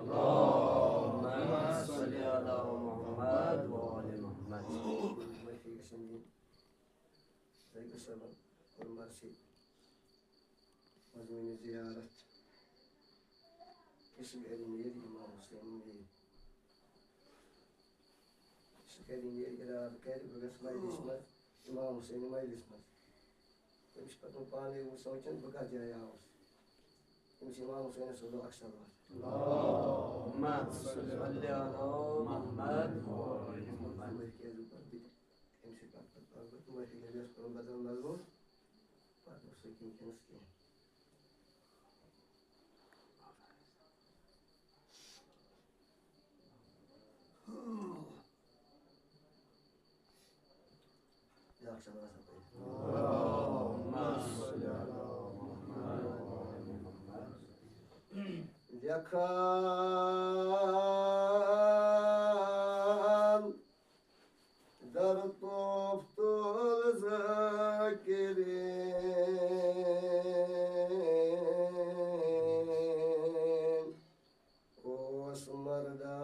اللهم صل على محمد وآل محمد مضمون زيارة اسم علمية الإمام حسين علمية إلى كارب بسمة الإسمة إمام حسين ما الإسمة مش بدو پانے وہ سوچن بکا جایا اس امام حسین صلی اللہ علیہ وسلم اللهم صل على محمد وآل محمد اللهم صل على محمد وآل محمد يكان در طفت الذاكرين واسمردا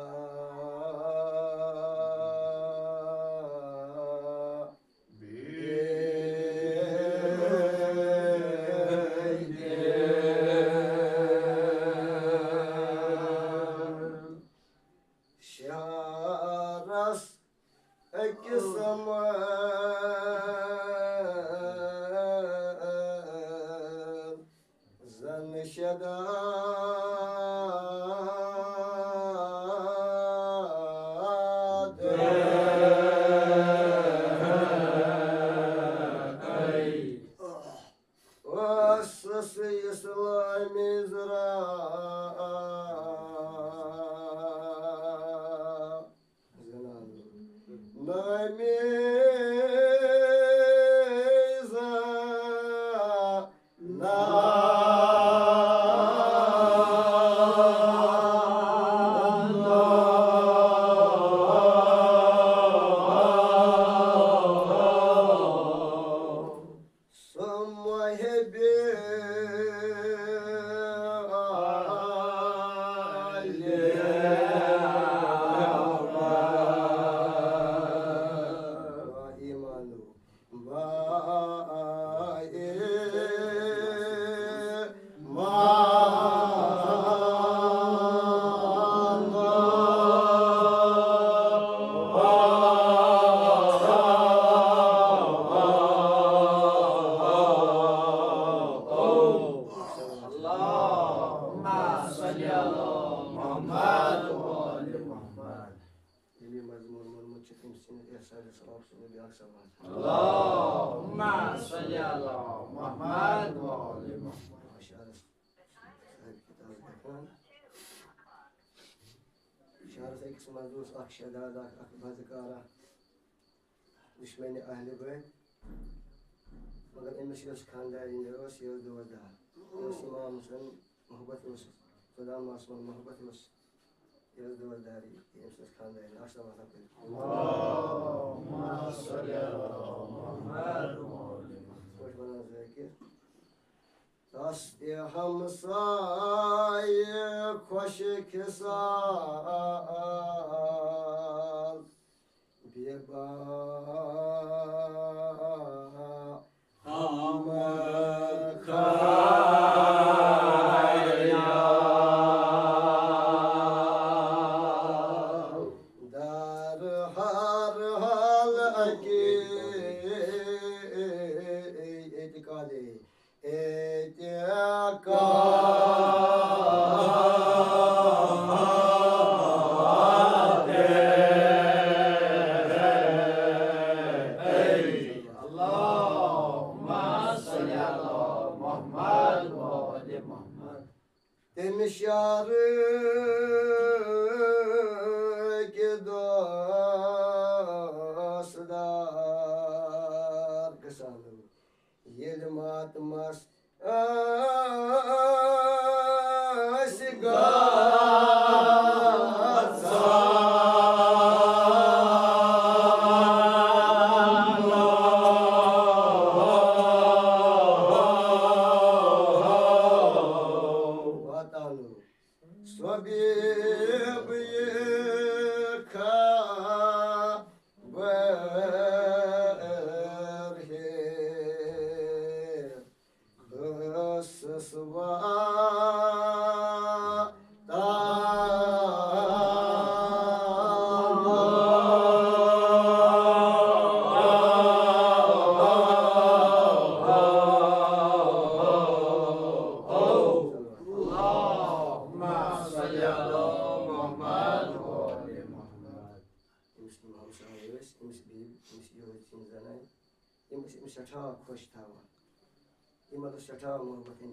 اللهم صل على محمد وآل محمد شهر أكس مدروس أخشداد أخبازكارا دشمن أهل بيت مگر إمش يوس خاندارين يوس يوس دودا يوس إمام حسين محبت يوس صدام عثمان محبت يوس يوس دوداري يوس خاندارين أشرف أخبار اللهم صل على محمد وآل محمد دست همسای خوشک سال بیبا در هر حال اگه اعتقاده محمد demiş yarı ki dostlar kısanım yelim atmaz Ima do shata mo batin